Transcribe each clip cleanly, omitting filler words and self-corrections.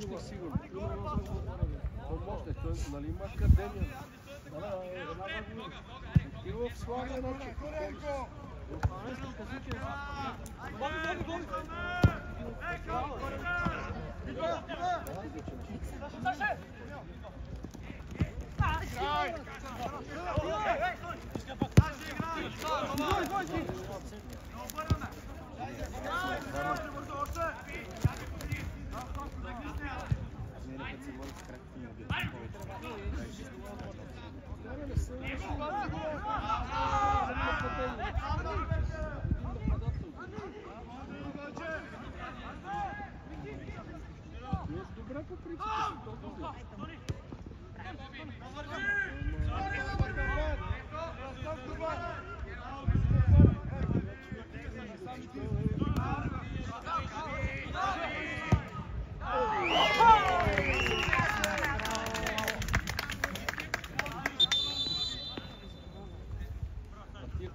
помощник сигурно. Помощник, той нали има академия. И в Славия начин. Добре по принцип.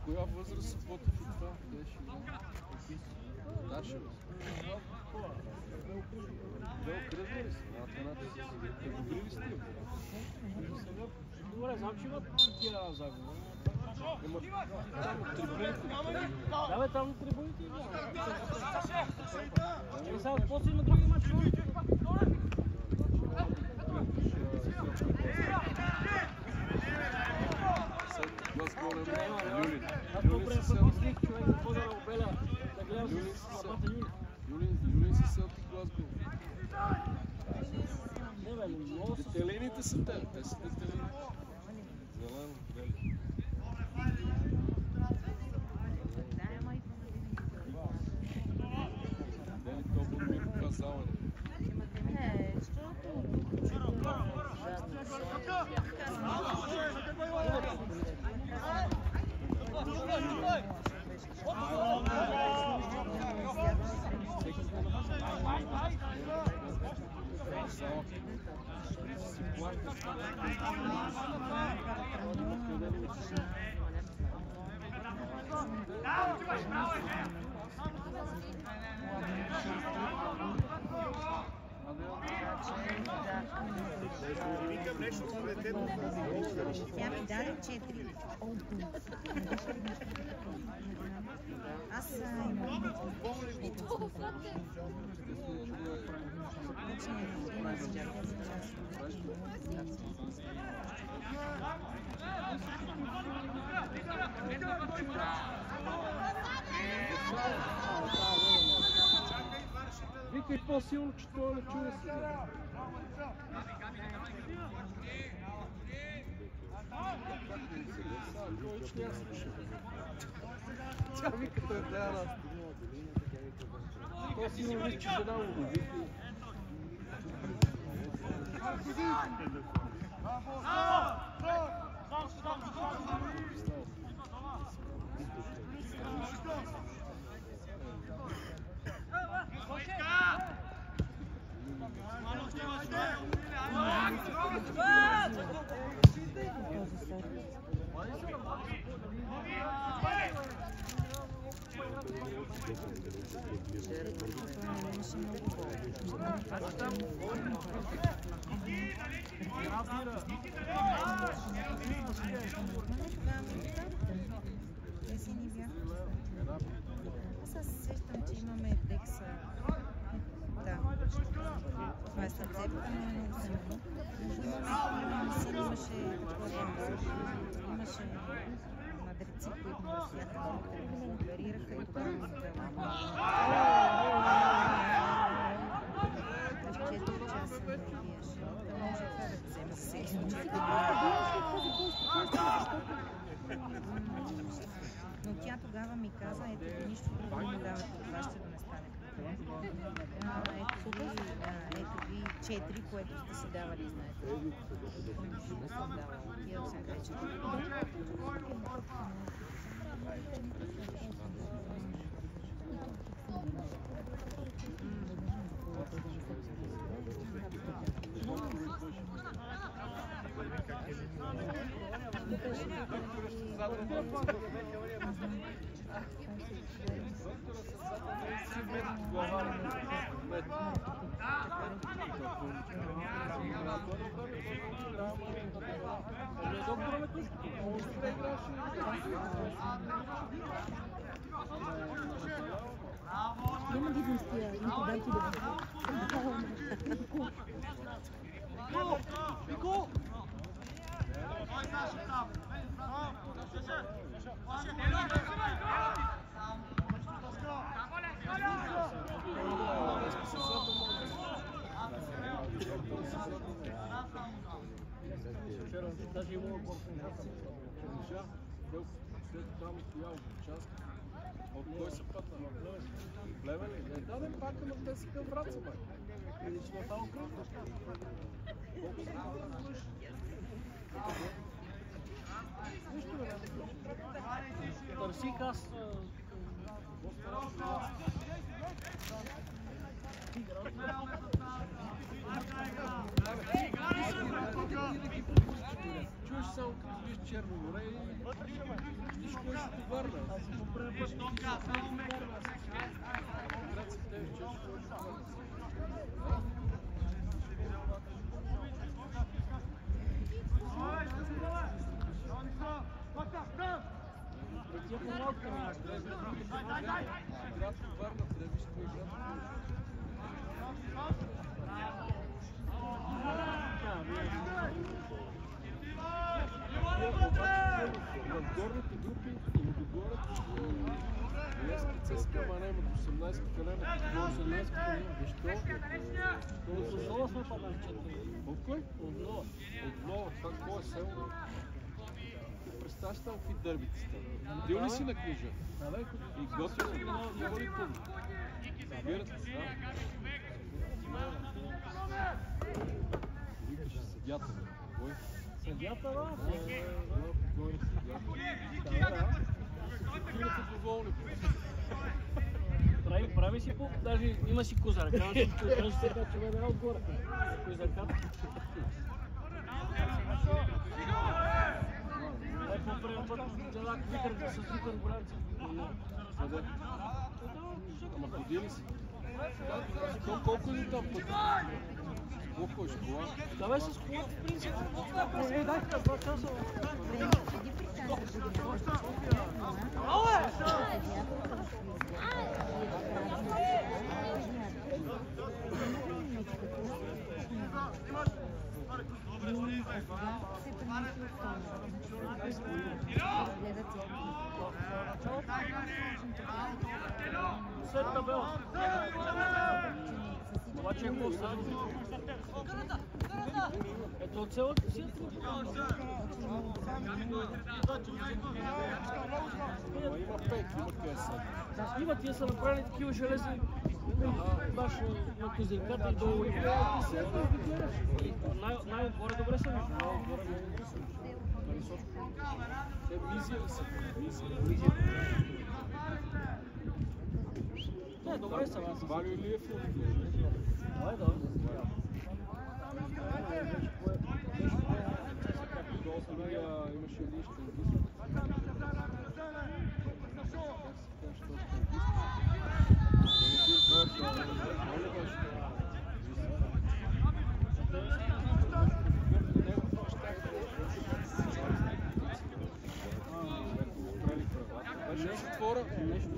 Коя възраст са по-тъпи това? Старши Бел кръзва ли си? Добри ли сте? Добре, знам, че имат тия загуба. Да, бе, там трибуните и да. Сега после има други мачове. Юлин си Селтик Глазго. Детелените са те са детелени. Зелено, бели. Дели то ми казала. Тя ми даде 4. Аз имам Викай по-силно, че това не чува се. Тя вика, той гледа нас. По-силно виж, че жена му вика. Аз се сещам, че имаме Декса. Да. Това е сърцевка, но е много силно. Имаше мадреци, които оперираха и тогава му в 4 часа не биеше. Може това да вземе за всеки случай. Но тя тогава ми каза, ето нищо друго не давате от това, ще да не стане. Ето ви 4, което сте си давали, знаете. Не съм давала. Пиел съм вече. Няма ги гостия, инциденти да Вико! Вчера даже имало конфронтация. Чернежа, след там стоял в час. От кой са пътна? Плевен ли? Не, дадем пак, ама те си към Враца, бе. Прилично там кръв. Колко са хора да върши? Нищо бе. Търсих аз... Чуеш само като виж Черно море и виж кой ще те върне. Враца те чуеш кой ще те върне. Тия по-малко ми аз. Град Варна, трябва виж кой град. В горните групи и догоре ЦСКА Мане имат 18 калема, 18 калема. Защо? От нова сме падали 4. От кой? От нова. От нова. Това какво е село? Представяш там какви дърбите става. Бил ли си на Книжа? И готвено ли? Има ли пълно? Събират ли? Викаш съдята. Кой? Съдята, да? Кой е съдята? Кирите доволни. Прави си по... Даже има си козар. Казваш, че човек да е отгоре. Козарката. По първи път делак викър с викър голямци. Къде? Ама ходи ли си? Колко ли там път? Колко е школа? Давай с колата, в принцип. Дай 2 часа. След табела. Обаче е по-сад. Ето от цялата си. Има пек, има къса. Има, тия са направили такива железни баш на козирката и долу и най-отгоре добре са вижда. Най-отгоре много са вижда. Те визия ли са? Визия. Не, добре са вас. Валю Илиев ли? Давай, давай. Долу тогава имаше един щангист.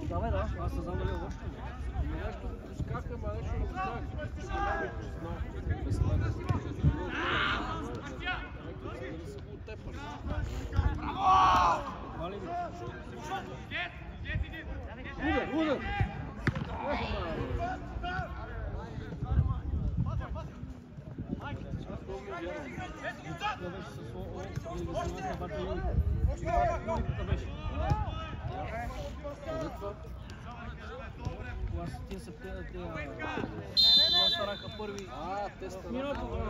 Давай, да, аз не знам дали е лошо. Нещо пускаха, ама нещо не знаех. Ще няма и познал. Без това да се кажа. Дали са го оттепали. Мали ми. Удар, удар! Тия са стараха първи. Те стараха. Миналата година.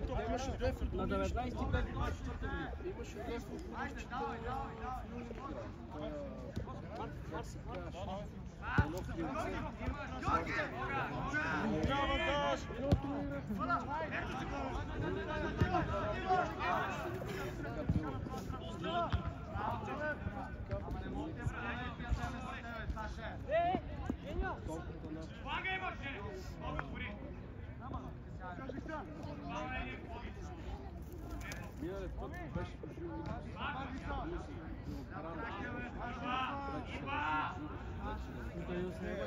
Те имаше две На 19 и 5 година. Имаше две футболистчета. Как се казваш? Едно крилце. Миналия път беше беше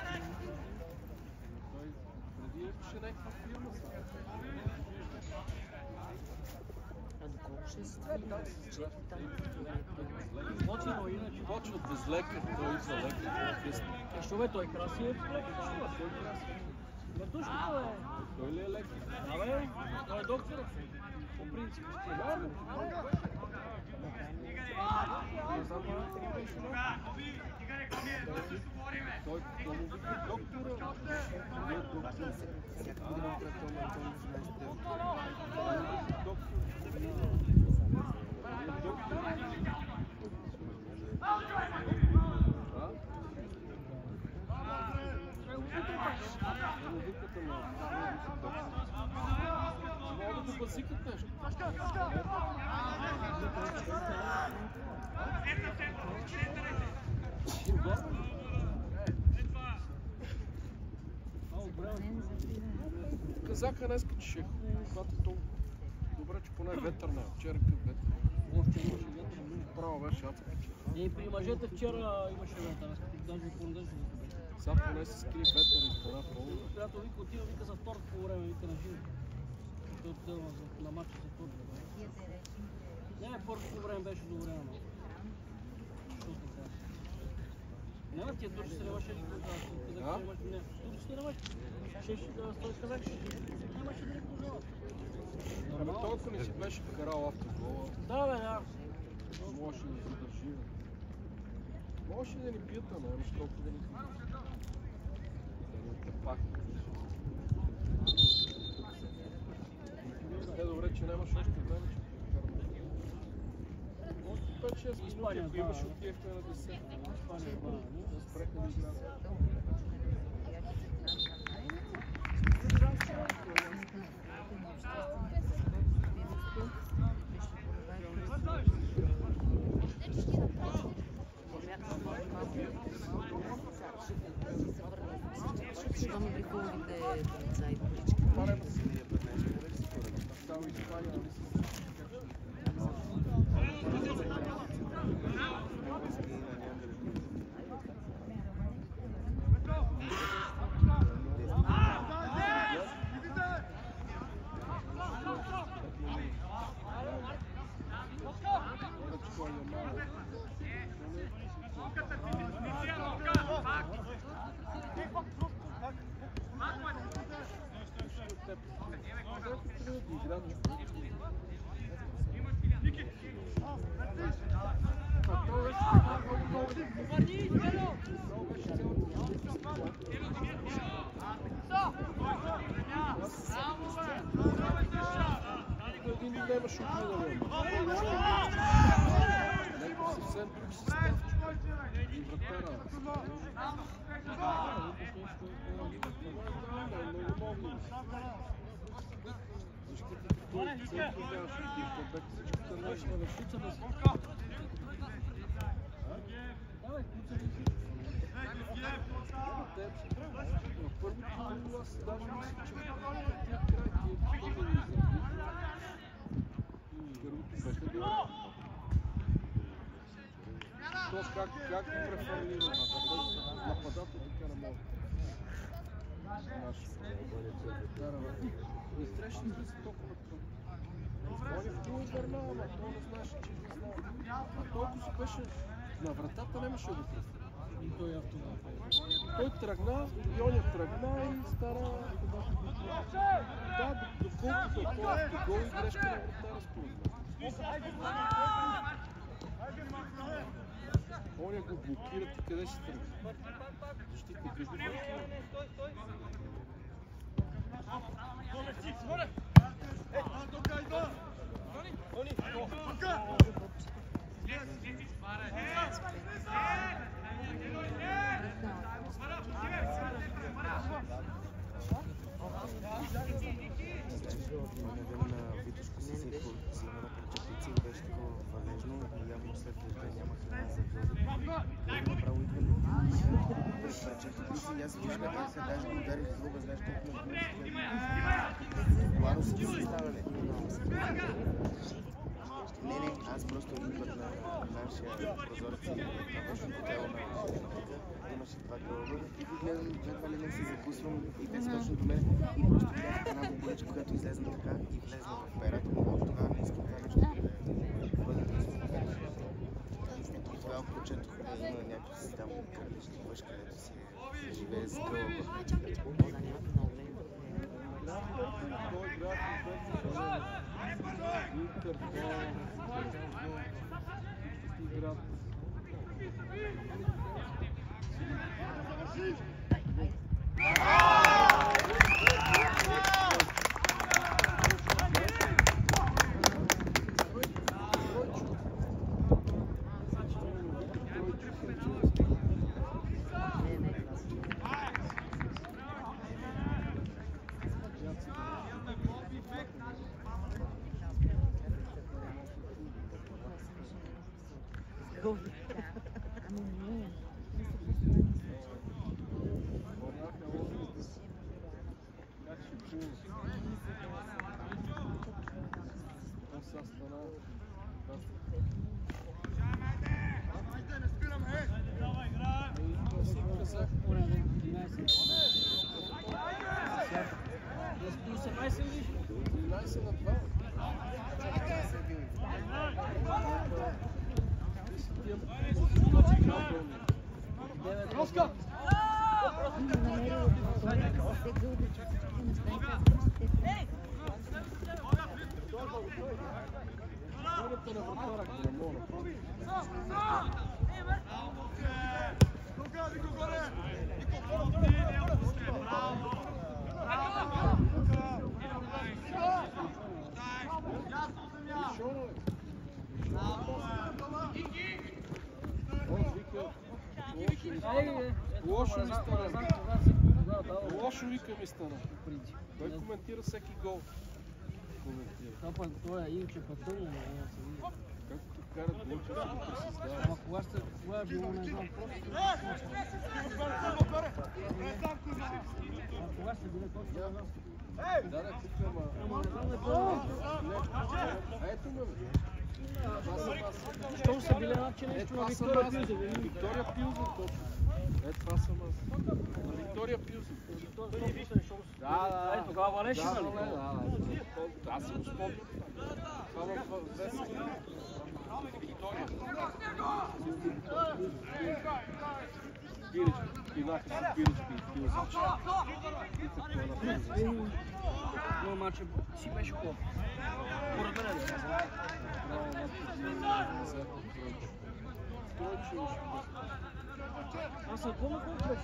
при преди имаше някаква фирма. А доколко ще се Почват без лекар, той за лекар. Що бе, той красив? Мартушката, бе. Той ли е лекар? Абе, той е доктор. По принцип. Той му вика доктора. Не е доктор. всяка година пред това Антон Мога да басикат нещо. Казаха днес, че ще когато толкова. Добре, че поне ветър не. Вчера къв ветър. Още имаше ветър. Право беше адска. И при мъжете вчера имаше ветър. Даже понеделник. Сега поне се скри ветър и стана пълно. Която вика отива, вика за второто по време, вика на живо. Той отива на матча за второто време. Не, първото време беше добре, ама. Няма тия турци се нямаше ли казах, не. Турци се нямаше. Той казах, нямаше ли пожелат. Ами толкова не си беше карал автогола. Да, бе, да. Можеше да задържи. Можеше да ни бият, ама нямаше толкова да ни бият. Пак. Е, добре, че нямаш още време, че още 5-6 минути, ако имаш отиехме на 10. Да спреха да играят. Щом при хубавите полицаи полички. Как преферира нападател така не може. Не трябваше да се толкова трудно. Той е хубаво върна, ама той не знаеше, че не знае. А толкова си беше на вратата, нямаше да преферира. И той автомат. Той тръгна, и он я тръгна и стара... Да, доколкото това автогол и грешка на вратара според. Оня го блокират и къде ще тръгне? Защитник го блокира. Аз виждам как се даже го ударих с друга, знаеш колко ме Ларо си става ли? Не, аз просто един път на нашия прозорец и точно по тяло на имаше два гълъба и го гледам, едва ли не се закусвам и те са точно до мен и просто гледах една бомбуличка, която излезна така и влезна в перата му. От тогава не искам това нещо да бъде през. И тогава прочетох да има някакви там кралични мъж, където си живее с гълъба. Лошо вика ми стана. Той коментира всеки гол. Това е Илче пътълно, не се види. Както карат Илче, се го пресъздава. Ама кога е било, не знам, просто... Кога сте били точно, не знам. Да, тук ама... Ето ме, бе. Щом са били еднакви нещо на Виктория Пилзев? Виктория Пилзев, точно. Ето това съм аз. На Виктория Пилзев. Да, тогава валеше, нали? Да, аз си го спомням. Това в вестник. Виктория. Бирички, пинаха си Бирички и Пилзев. Но матчът си беше хубав. Поред мен ли? Аз съм помня колко беше?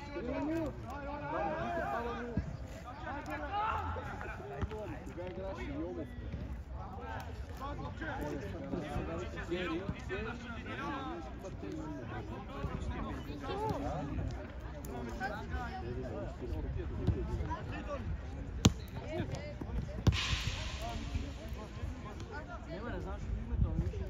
Кога играше Йомов? Не знам, що името, но ще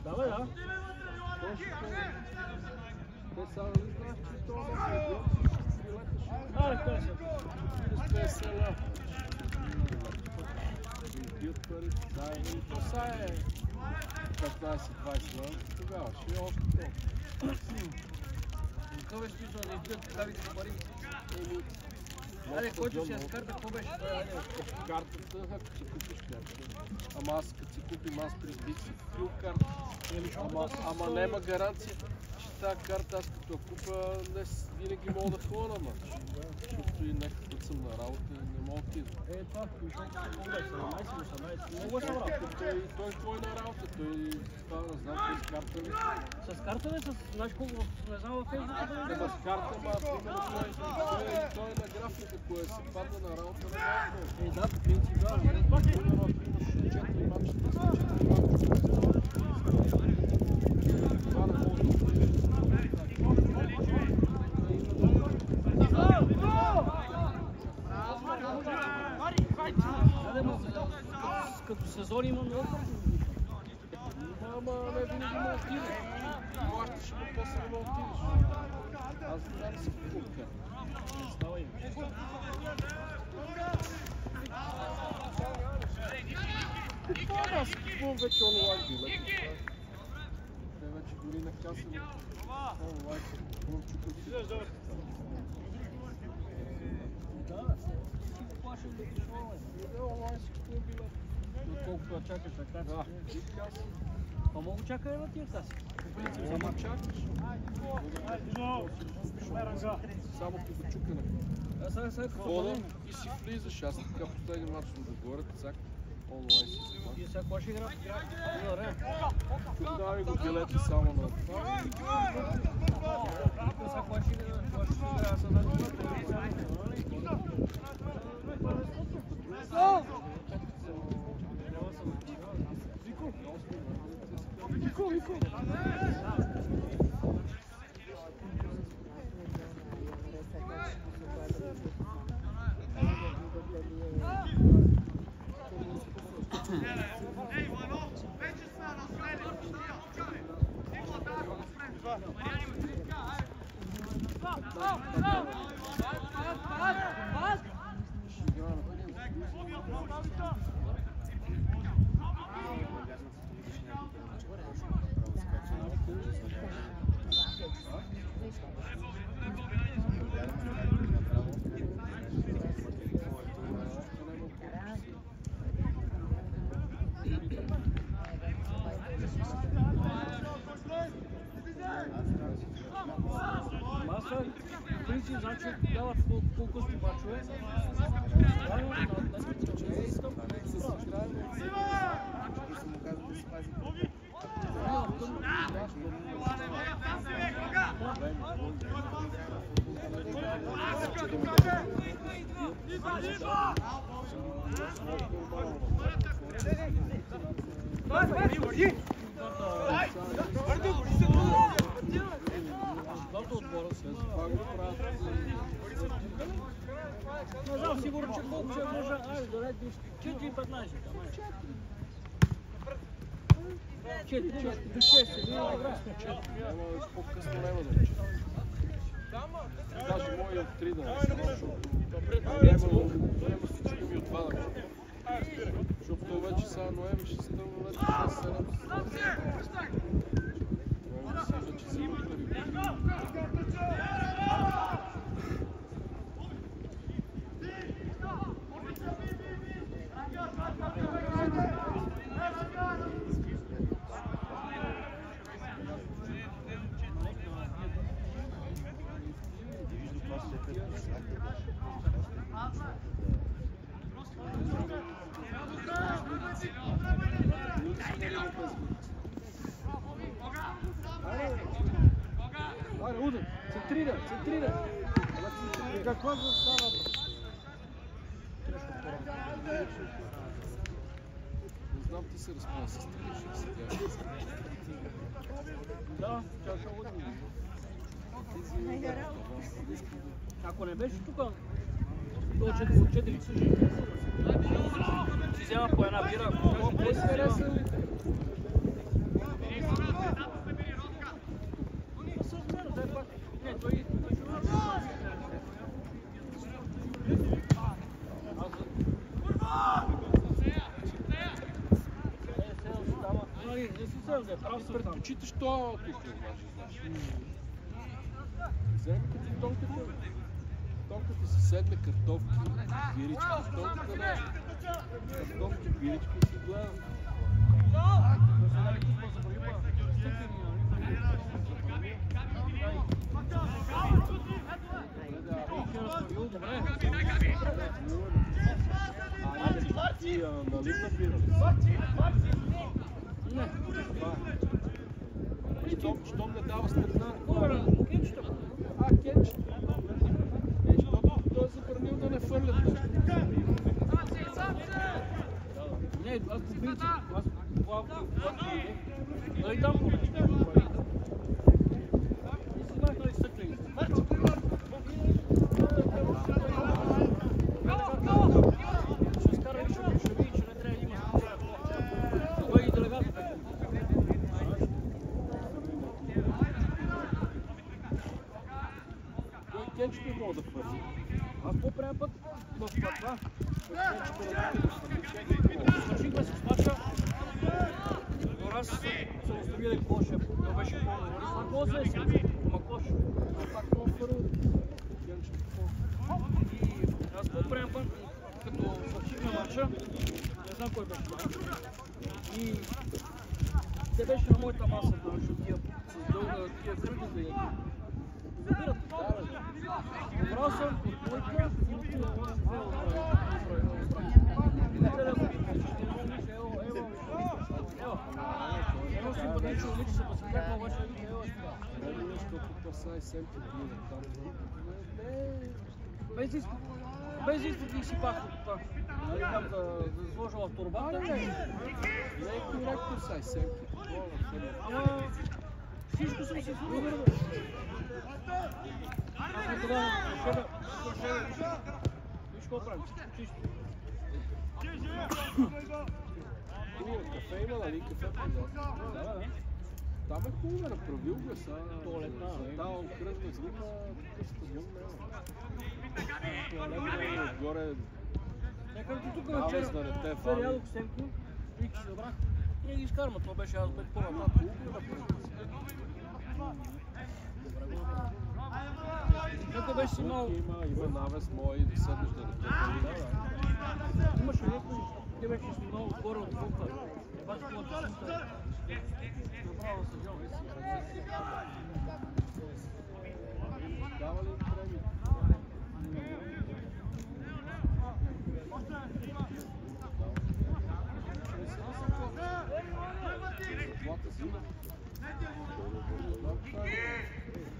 Давай, да. Те само не знаеш, че това не се бил. Бил пари. Да, и то са е 15-20 лева. Тогава ще е още толкова. Какво беше смисъл да избият такавите пари? Айде, който си я скарта, какво беше? Картата, ако си купиш карта. Ама аз като си купим, аз бих си купил карта. Ама няма гаранция, че тази карта аз като купа винаги мога да ходя на матч. Защото и някакъв път съм на работа и не мога да отида. Това включва 17-18. Много съм работа. Той твой на работа, той това не знам, той с карта ли? С карта ли? Знаеш колко, не знам във Фейсбука да не? С карта, ма, примерно той е на графика, кое се падна на работа на работа. Да, по принцип, да. Примерно, ако имаш 4 мача, Като сезон има много бързо. Ама не винаги ме отидеш. Плащаш, но после не ме отидеш. Аз знам си покупка. Не става им. Това аз купувам вече онлайн билети. Те вече дори на каса онлайн купувам чукъл си. Да, си плащам да пиша онлайн. Онлайн си купувам билети. Отколкото да чакаш на каса. Да, и каса. А мога чакай на тия каси. Ама чакаш. Само ти го чукане. Сега Хода и си влизаш. Аз така поставя мачно догоре, цак. Онлайн си запак. и сега кога ще играят? Добре. Давай го билети само на това. Сега кога ще играят? Кога ще играят? Аз Вико, вико! Значи дават по-късни мачове. Двата отбора се не знам, сигурно, че колко ще може. Айде, дадете 4-15. 4 до 6. Ние играем сме 4. Ама по-късно няма да учи. Даже мои от 3 да не защото всички ми от 2 да учи. Защото той вече сега ноември ще стъмва вече 6-7. Вече си има пари. Айде, удар! Центрира! Каква застава? Не знам, ти се разпъна с трилиш. Да, тя ще удар. Ако не беше тук, до 4 часа си взема по една бира. Без хареса ли? Не, той Предпочиташ това тук, знаеш. Вземи като тонката. Тонката си седне картофки, бирички, тонката не. Картофки, бирички си гледа. Ти налигна бира. Щом не дава сметна. Кенчето. Кенчето. Защото той е забранил да не фърлят. Не, аз по принцип, дай там поне. И си знаеш да изтъкли. видя какво ще беше по-добре. Какво се е сега? Ма какво ще? Пак по-първо. И аз по-преден път, като свършихме матча, не знам кой беше това. И те беше на моята маса, защото тия с дълга, тия кръгните и забират. Добрал съм от двойка и от тия две едно симпатично момиче се посветяхме, обаче ева това. Без изпит и си пак от това. Там да сложа в турбата. Не е коректно сай семки. Ама всичко съм си формирал. Аз тогава виж какво правим, чисто. Кафе има, нали? Кафе по-долу. Да. Там е хубаво, направил го са. Туалетна. Да, окръжна злима, такъв стадион няма. Отгоре Някъде тук вчера ядох семки и че събрах. Ние ги изкарваме, това беше аз бех по-нататък. Тук беше си малко. Има навес мой да седнеш да ръка. Имаше някой, те беше си много отгоре от колка. Обаче това чашата направо се жал. Дава ли премия? Заплата зима.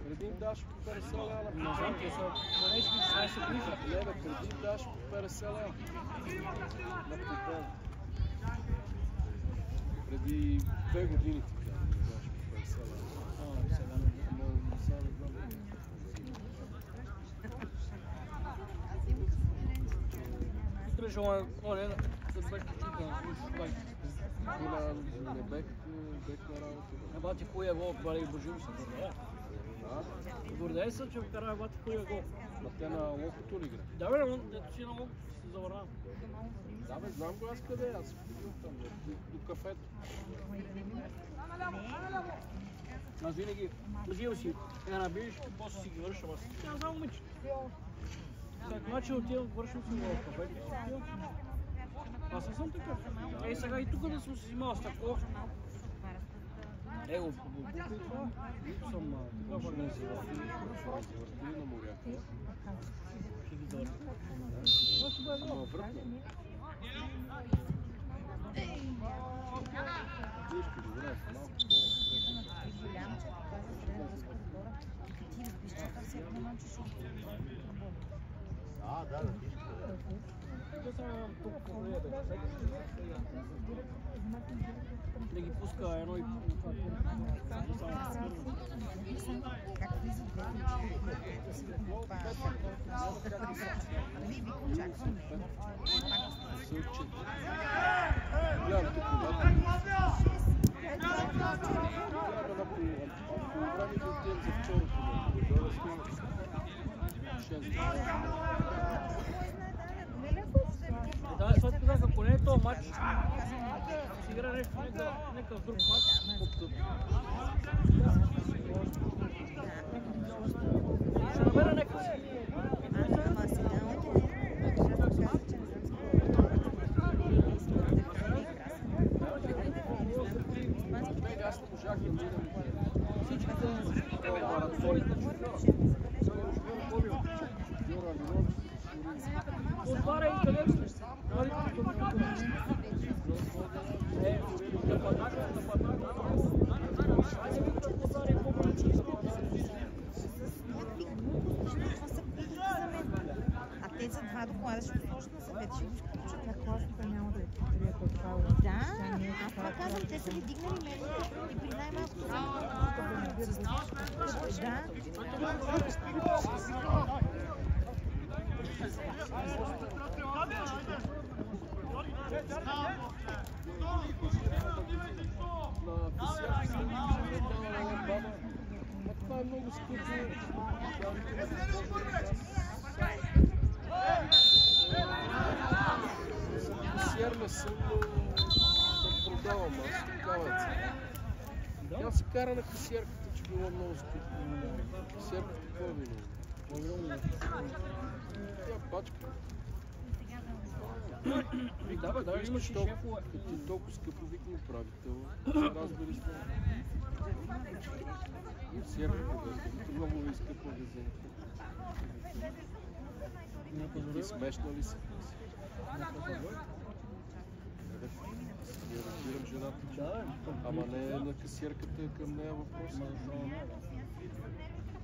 Преди им даш по 50 лева. Не знам, те са поречки 16 ближа. Не, бе, преди им даш по 50 лева. На потен. Преди 2 години ти даш по 50 лева. Сега не. Сега не знам. Утре желая, не, да бех почука на слушай. Не бех на работа. Бати хуя гол, бали божил се да. Гордей се, че вкара бати хуя гол. На те на локото ли игра? Да бе, ето си на локото се завърна. Да бе, знам го аз къде е, аз ходил там, до кафето. Аз винаги взил си набиеш, после си ги вършам аз. Тя знам момиче. След мача отивам, вършам си в кафето. Аз не съм такъв. Ей сега и тук да съм си взимал с такова. Его, и това. Нито съм такъв организирал. Завъртили на моряка. Ще ги завършим. Това ще бъде много въртно. Тишки, добре, малко Голям, че каза среден ръската хора. Ти виж, че това всяко момче ще да ги пуска едно и как влизат гледам тук да, защото казах, ако не е този матч, ако си игра нещо, нека друг матч, ще намеря нека си. аз не можах да минам Всичките маратоните отваря и където сте. А те за два доклада ще сложат на съвет. На класата няма да е приятел това. Да, аз това казвам, те са ви дигнали мерките и при най-малко това е много скъпо. Сиер не съм да продавам, аз такава цена. Тя се кара на касиерката, че било много скъпо. Касиерката какво е било? Тя пачка. Да, имаш и шефове. Като е толкова скъпо, викам управител. Разбери сме. Касиерката, като много ви скъпо магазините. Ти смешна ли си? Разбирам жената, че... Ама не е на касиерката, към нея въпрос.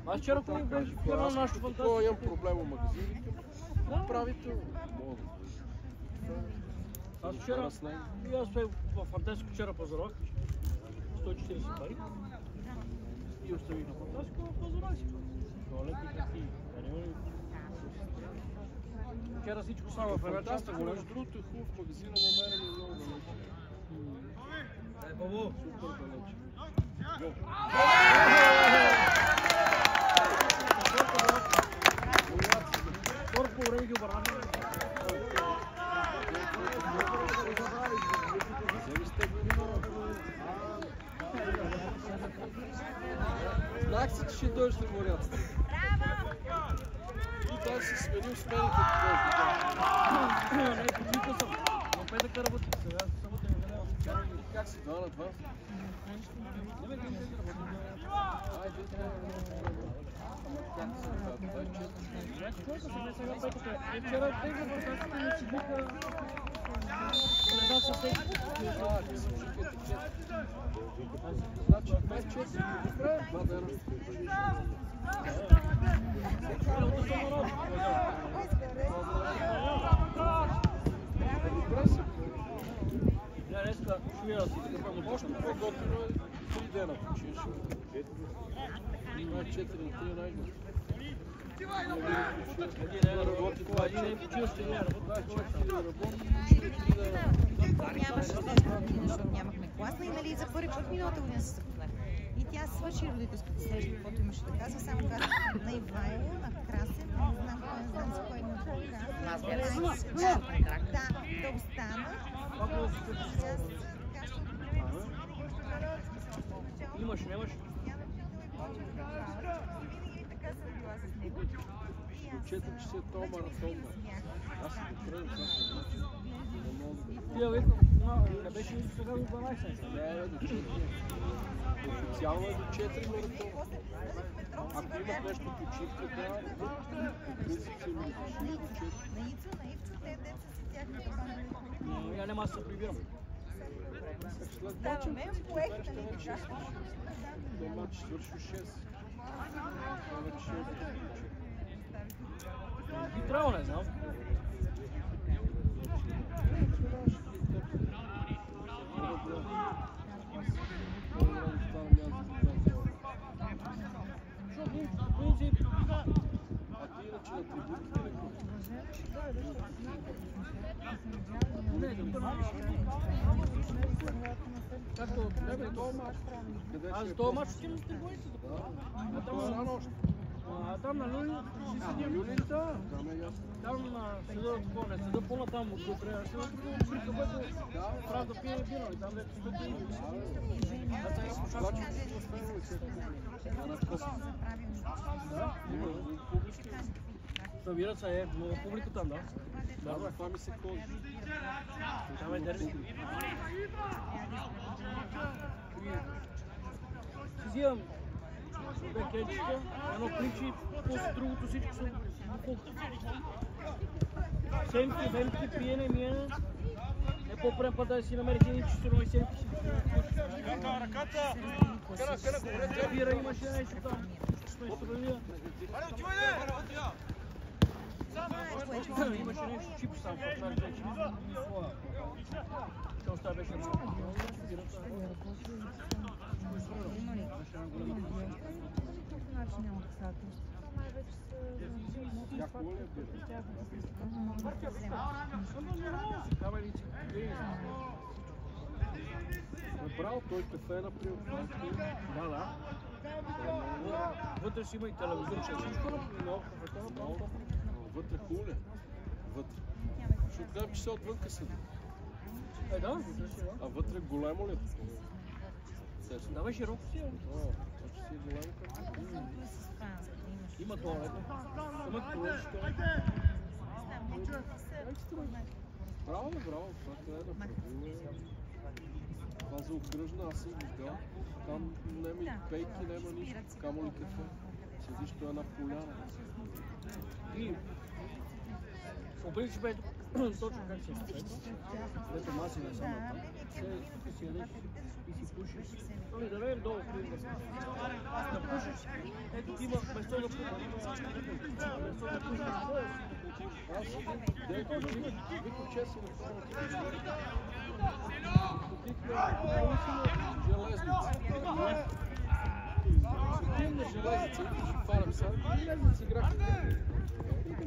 Аз вчера коли беше вчера на нашото фантастика. Ако имам проблем в магазините, управител. Мога да. Аз вчера, и аз в Фантастико вчера пазарах 140 пари и оставих на Фантастико в пазара си. Туалетни какви, каниони. Вчера всичко става в една част, Фантастика, между другото е хубав магазин, ама мен е много далече. Бабо! Супер далече. Второ по време ги обърнахме. Знах си, че ще дойдеш на моряцата. И той си сменил смените, като Не, почивка съм. Но петъка работих сега, събота не гледам. как си 2 на 2? Айде, как си 24? Вчера тези фантастики ми си биха... Не знам със всеки. Ти съм жик етикет. Значи 24 добре, 2 дена. Добре си. Не, днеска шуя си, така му Още по-готино е 3 дена почиш. 24 на 3 най-готино. Един не работи, това един не почива, ще не работи. Нямаше да защото нямахме класна и нали за първи път миналата година се запознах. И тя свърши родителската среща, каквото имаше да казва, само каза на Ивайло, на Красен, не знам си кой на контракт. Да остана. Имаш, нямаш? Така съм била с него. Чета, че си е то маратон. Аз си го правя, това се значи. Тия века, не беше нищо сега до 12. Не, до 4. Официално е до 4 маратон. Ако имат нещо почивка, да, по принцип се ми разреши до 4. На Ицо, на Ивчо, те деца си тяхната памет. Я няма да се прибирам. След Да, мача, мен ще поех, ще нали вече така? до матч свърши 6. Това вече 6. И трябва, не знам. Както аз този мач ще имам с двойцата. А там на Люли си седим. Там на седа, не седа по-натам отготре, а седа тук открито, което трябва да пие бира. Там вече седа пие. Аз сега се слушам. Да, събират се, много публика там, да. Да, това ми се кози. Там е дерби. Си взимам две кечета, едно кличи, после другото всичко са бухулки. Семки, вемки, пиене, миене. Не по-прем път да си намерите един чисторови семки си. Бира имаше нещо там. Сме строили. Имаше нещо чипс там, в тази вече. Що остава беше много. Направо той кафе на приятел. Да. Вътре си има и телевизор, че всичко много кафето направо. Вътре хубаво ли? Вътре. Защото гледам, че се отвънка седи. Да. А вътре големо ли е? тесно. Давай широко си. Значи си е голям като. Има туалет. Има кружка. Браво, браво, това трябва да пробува. Това за окръжна, аз съм видял. Там няма и пейки, няма нищо, камо ли кафе. Седиш по една поляна. И по принцип е точно как се става. Ето маси на самата. Тук си ядеш и си пушиш. Ами да веем долу в ринга. Да пушиш. Ето ти има место да пушиш. Место да пушиш. Аз дето викам чеси на това. Купих на железница. Седим на железница и ще фарам сега. Железница играх.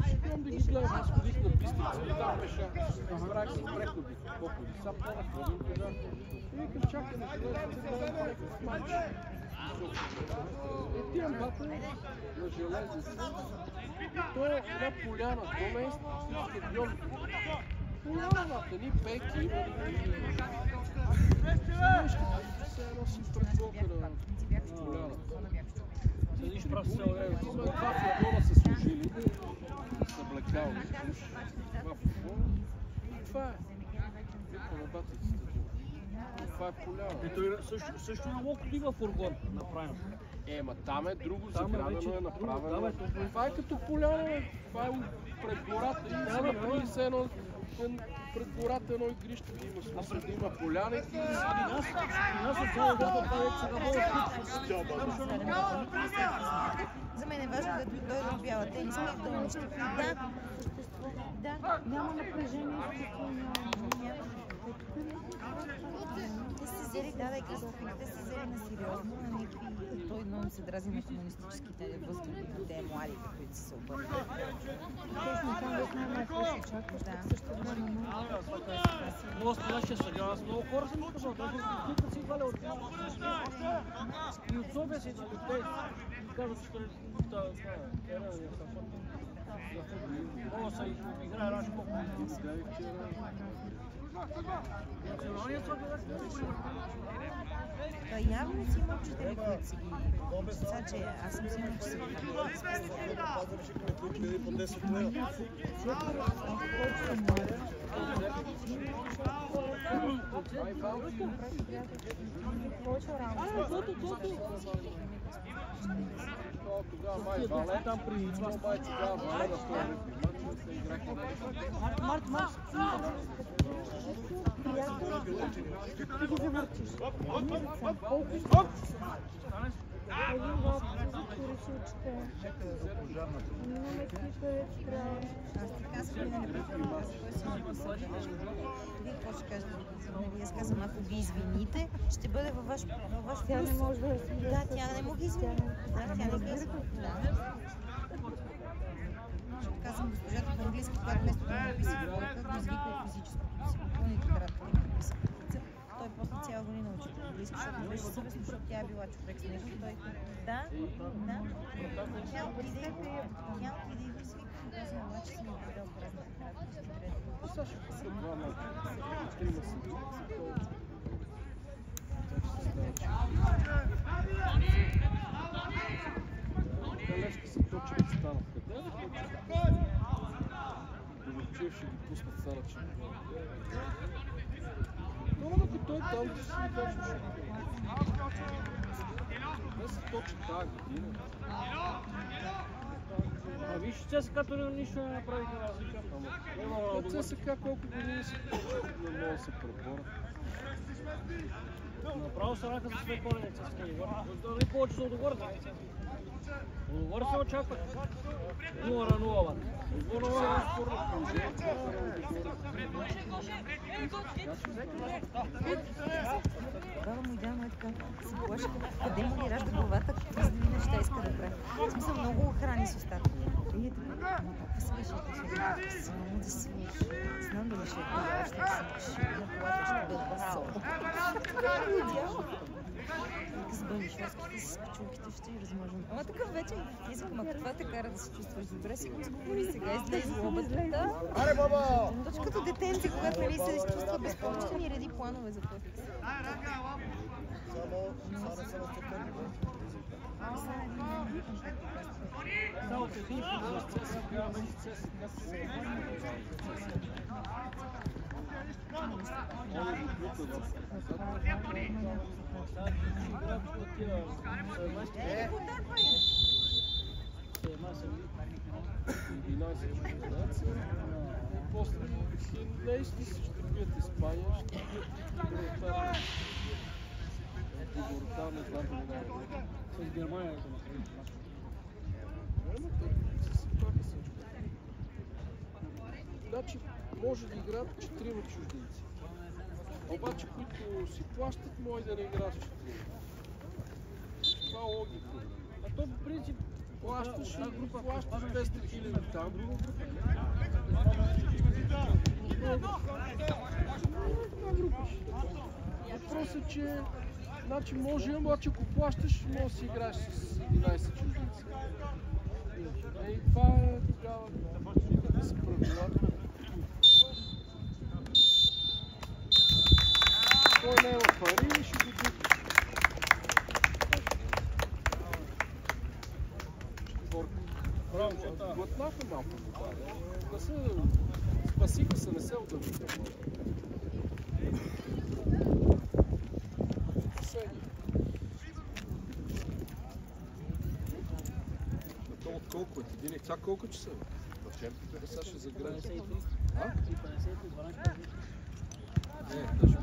Ще имам да ги гледам. Аз ходих на пистици и там беше. Избрах си преходи. Походи. Сам планах ходим тогава. И викам чакай на железница да гледам някакъв матч. И тиям бата на железница. То е една поляна. То не е стадион. Поляна, ни пейки има. Все едно си предбока на поляна. Седиш прав с цяло време. Два футбола са служили. Са блекали. Два футбола. И това е. Викаме батиците. Това е поляна. И той също на локото има фургон направено. Ма там е друго, заградено е направено. Това е като поляна. Това е пред гората. И се направи се едно пред гората едно игрище да има. Смисъл да има поляна и Нас от цяло града това вече За мен е важно да дойде от бяла тениска и да учи. Да. Няма напрежение, Те се взели, те се взели на сериозно, на някакви... Той много се дрази на комунистическите възгледи на те младите, които са се обърнали. точно там вече най-малко се очаква, също време много спадаше сега, аз много хора съм казал, даже тук си валя от и от София си дали те казват, че това е много са играе раньше по-хубаво. Националният София явно си има учители, които си ги... Сега, че аз съм сигурна, че си ги тогава май вале, там при това май тогава вале да стоя се играха на Март, ти ги завъртиш. Един влак, който реши, че имаме клипа, трябва... Аз ти казвам, какво ще кажете? Аз казвам, ако ги извините, ще бъде във ваш плюс. Тя не може да се... Да, тя не му ги извини. Да, тя не ги извини. Казвам госпожата по английски, когато вместо да написа двойка, го извиква физическото си. Пълните кратко да написа пица. Той после цяла година учи по английски, защото не беше съвестно, защото тя е била човек с нещо. Той да. Тя отиде и го извика. Казвам, обаче си ми предал празната кратко. Саша, са два малки. Трима са. Лешки са точки станат. Къде е точки? Довърчев ще ги пуснат стана, че това като той там, че си ми точно ще те са точки тази година. А виж, ЦСКА нищо не направиха разлика. ЦСКА колко години си точки не могат да се преборят. Направо се рака за свои колени ЦСКА. Дали повече отгоре, да. Отгоре се очаква. 0-0. Тогава му идеално е така, се плаши, къде му ги ражда главата, какви неща иска да прави. В смисъл, много охрани с устата. И е така, каква се беше да само да свиш. Знам дали ще е това, още да се ши на колата, ще бъде басол. С банишорските си печулките ще размажем. Ама такъв вече извън, ма това те кара да се чувстваш добре, си го сговори сега, излез злобата. Аре, баба! Точно като детенце, когато нали се изчувства безпомощен и реди планове за път. Само се видиш, После хиндейски ще бият Испания, ще бият Гибралтар. Гибралтар не знам дали да с Германия да направим. Значи може да играят 4 чужденци. Обаче, които си плащат, може да не играят 4. Това е логика. А то по принцип Плащаш 200 хиляди там. Въпросът е, че значи може, обаче ако плащаш, може да си играеш с 11 чужденци. И това е тогава да се правилата. Кой не е в пари, ще го дупи. Глътнаха малко вода. Не се спасиха се, не се удължиха. То от колко е? Един сега колко часа? В черпите да сега ще загрее. 53. А? 53, 12. Не, даже